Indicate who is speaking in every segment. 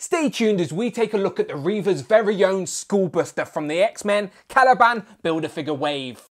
Speaker 1: Stay tuned as we take a look at the Reaver's very own Skullbuster from the X-Men Caliban Build-A-Figure wave.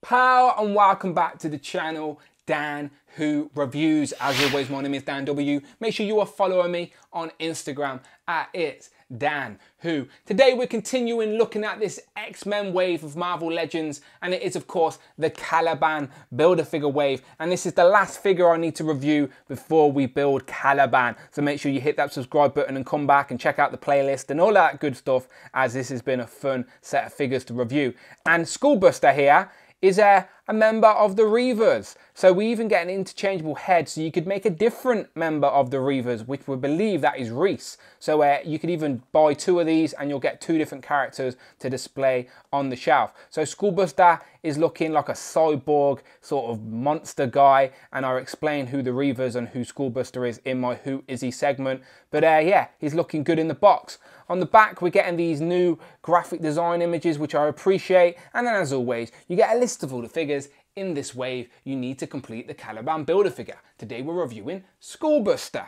Speaker 1: Pow and welcome back to the channel, Dan Who Reviews. As always, my name is Dan W. Make sure you are following me on Instagram at It's Dan Who. Today we're continuing looking at this X-Men wave of Marvel Legends, and it is of course the Caliban Build-A-Figure wave, and this is the last figure I need to review before we build Caliban. So make sure you hit that subscribe button and come back and check out the playlist and all that good stuff, as this has been a fun set of figures to review. And Skullbuster here is a member of the Reavers. So we even get an interchangeable head, so you could make a different member of the Reavers, which we believe that is Reese. So you could even buy two of these and you'll get two different characters to display on the shelf. So Skullbuster is looking like a cyborg sort of monster guy, and I'll explain who the Reavers and who Skullbuster is in my Who Is He segment. But yeah, he's looking good in the box. On the back, we're getting these new graphic design images, which I appreciate. And then as always, you get a list of all the figures in this wave you need to complete the Caliban Build-A-Figure. Today we're reviewing Skullbuster.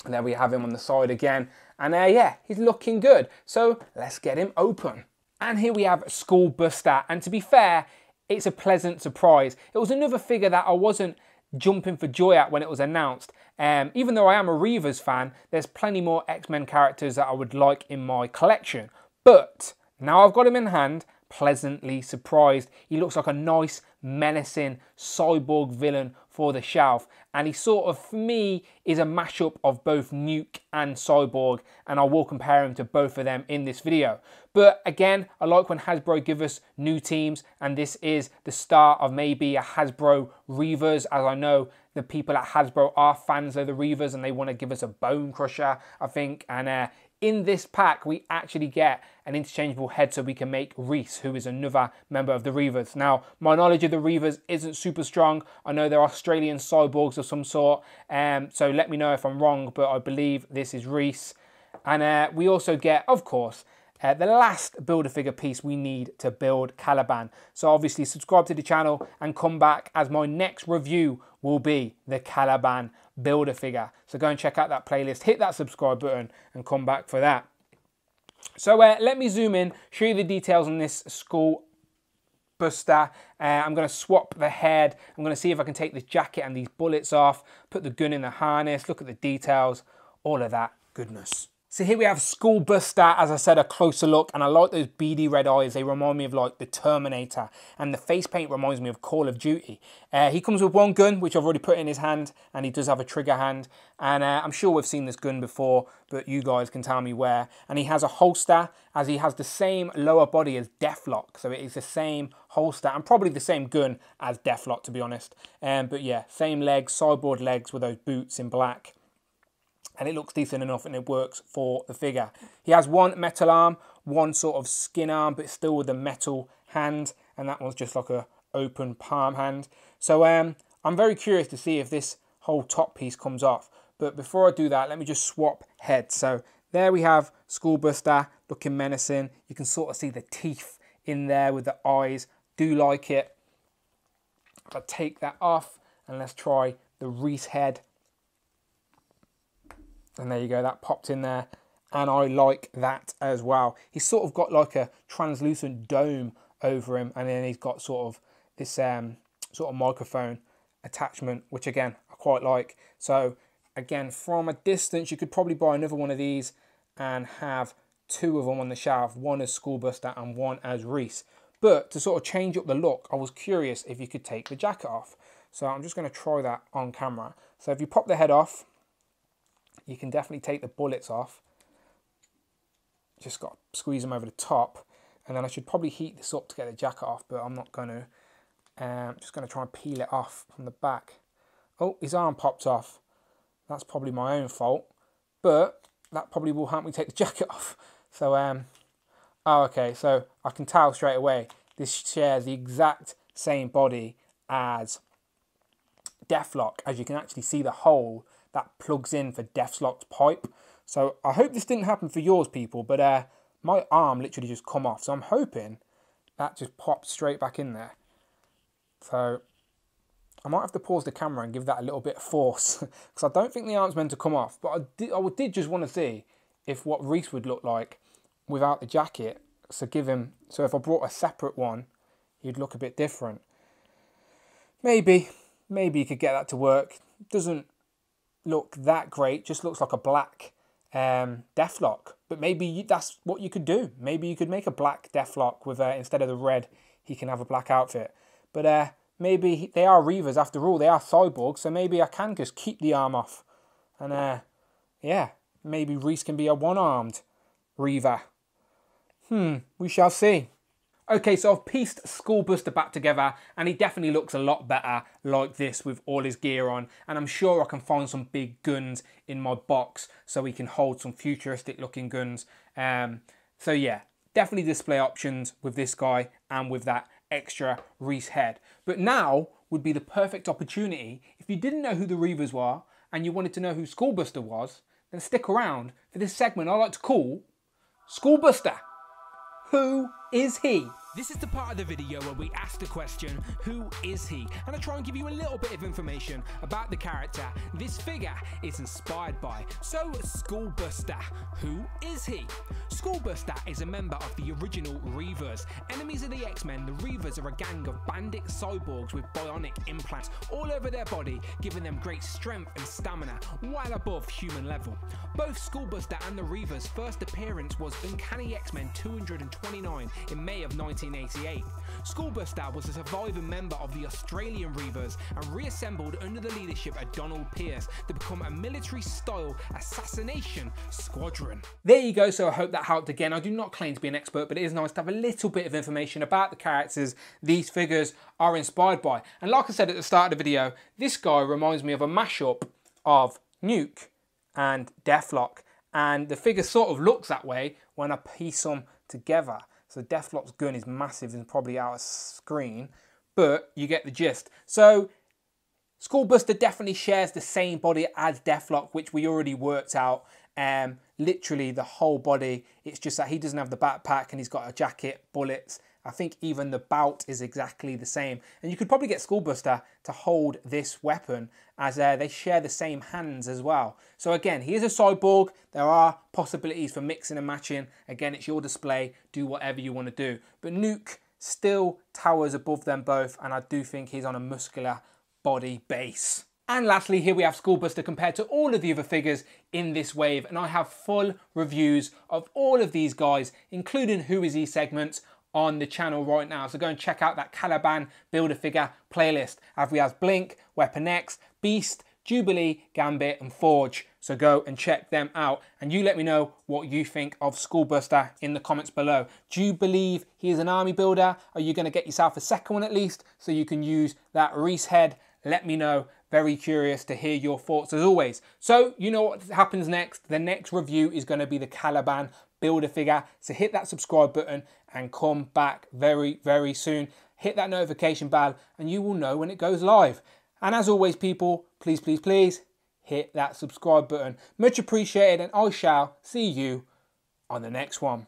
Speaker 1: And there we have him on the side again. And yeah, he's looking good. So let's get him open. And here we have Skullbuster. And to be fair, it's a pleasant surprise. It was another figure that I wasn't jumping for joy at when it was announced. Even though I am a Reavers fan, there's plenty more X-Men characters that I would like in my collection. But now I've got him in hand, pleasantly surprised. He looks like a nice, menacing cyborg villain for the shelf, and he sort of, for me, is a mashup of both Nuke and Cyborg, and I will compare him to both of them in this video. But again, I like when Hasbro give us new teams, and this is the start of maybe a Hasbro Reavers, as I know the people at Hasbro are fans of the Reavers and they want to give us a bone crusher, I think. And in this pack, we actually get an interchangeable head, so we can make Reese, who is another member of the Reavers. Now, my knowledge of the Reavers isn't super strong. I know they're Australian cyborgs of some sort, so let me know if I'm wrong, but I believe this is Reese. And we also get, of course, the last Build-A-Figure piece we need to build Caliban. So obviously subscribe to the channel and come back, as my next review will be the Caliban Build-A-Figure. So go and check out that playlist, hit that subscribe button and come back for that. So let me zoom in, show you the details on this Skullbuster. I'm going to swap the head. I'm going to see if I can take this jacket and these bullets off, put the gun in the harness, look at the details, all of that goodness. So here we have Skullbuster, as I said, a closer look, and I like those beady red eyes. They remind me of like the Terminator, and the face paint reminds me of Call of Duty. He comes with one gun, which I've already put in his hand, and he does have a trigger hand, and I'm sure we've seen this gun before, but you guys can tell me where. And he has a holster, as he has the same lower body as Deathlock, so it is the same holster, and probably the same gun as Deathlock, to be honest. But yeah, same legs, sideboard legs with those boots in black. And it looks decent enough and it works for the figure. He has one metal arm, one sort of skin arm, but still with a metal hand, and that one's just like a open palm hand. So I'm very curious to see if this whole top piece comes off. But before I do that, let me just swap heads. So there we have Skullbuster looking menacing. You can sort of see the teeth in there with the eyes. Do like it. I'll take that off and let's try the Reese head. And there you go, that popped in there. And I like that as well. He's sort of got like a translucent dome over him. And then he's got sort of this sort of microphone attachment, which again, I quite like. So again, from a distance, you could probably buy another one of these and have two of them on the shelf. One as Skullbuster and one as Reese. But to sort of change up the look, I was curious if you could take the jacket off. So I'm just going to try that on camera. So if you pop the head off, you can definitely take the bullets off. Just got to squeeze them over the top. And then I should probably heat this up to get the jacket off, but I'm not going to. I'm just going to try and peel it off from the back. Oh, his arm popped off. That's probably my own fault. But that probably will help me take the jacket off. So, oh, okay. So I can tell straight away this shares the exact same body as Deathlock, as you can actually see the hole that plugs in for Deathlock's pipe. So I hope this didn't happen for yours, people, but my arm literally just come off. So I'm hoping that just popped straight back in there. So I might have to pause the camera and give that a little bit of force because I don't think the arm's meant to come off. But I did just want to see if what Reese would look like without the jacket. So if I brought a separate one, he'd look a bit different. Maybe you could get that to work. Doesn't look that great, just looks like a black Deathlock. But maybe that's what you could do. Maybe you could make a black Deathlock with instead of the red, he can have a black outfit. But maybe they are Reavers after all. They are cyborgs, so maybe I can just keep the arm off. And yeah, maybe Reese can be a one-armed Reaver. We shall see. Okay, so I've pieced Skullbuster back together and he definitely looks a lot better like this with all his gear on, and I'm sure I can find some big guns in my box so he can hold some futuristic looking guns. So yeah, definitely display options with this guy and with that extra Reese head. But now would be the perfect opportunity, if you didn't know who the Reavers were and you wanted to know who Skullbuster was, then stick around for this segment I like to call Skullbuster. Who is he?
Speaker 2: This is the part of the video where we ask the question, who is he? And I try and give you a little bit of information about the character this figure is inspired by. So, Skullbuster, who is he? Skullbuster is a member of the original Reavers. Enemies of the X-Men, the Reavers are a gang of bandit cyborgs with bionic implants all over their body, giving them great strength and stamina, well above human level. Both Skullbuster and the Reavers' first appearance was Uncanny X-Men 229 in May of 1988. Skullbuster was a surviving member of the Australian Reavers and reassembled under the leadership of Donald Pierce to become a military-style assassination squadron.
Speaker 1: There you go, so I hope that helped again. I do not claim to be an expert, but it is nice to have a little bit of information about the characters these figures are inspired by. And like I said at the start of the video, this guy reminds me of a mashup of Nuke and Deathlock, and the figure sort of looks that way when I piece them together. So Deathlock's gun is massive and probably out of screen, but you get the gist. So Skullbuster definitely shares the same body as Deathlock, which we already worked out. Literally the whole body. It's just that he doesn't have the backpack and he's got a jacket, bullets. I think even the bout is exactly the same. And you could probably get Skullbuster to hold this weapon as they share the same hands as well. So again, he is a cyborg. There are possibilities for mixing and matching. Again, it's your display. Do whatever you want to do. But Nuke still towers above them both, and I do think he's on a muscular body base. And lastly, here we have Skullbuster compared to all of the other figures in this wave. And I have full reviews of all of these guys, including Who Is He segments, on the channel right now. So go and check out that Caliban Build-A-Figure playlist. As we have Blink, Weapon X, Beast, Jubilee, Gambit and Forge. So go and check them out. And you let me know what you think of Skullbuster in the comments below. Do you believe he is an army builder? Are you going to get yourself a second one at least so you can use that Reese head? Let me know. Very curious to hear your thoughts as always. So you know what happens next. The next review is going to be the Caliban Build-A-Figure. So hit that subscribe button and come back very, very soon. Hit that notification bell and you will know when it goes live. And as always, people, please, please, please hit that subscribe button. Much appreciated, and I shall see you on the next one.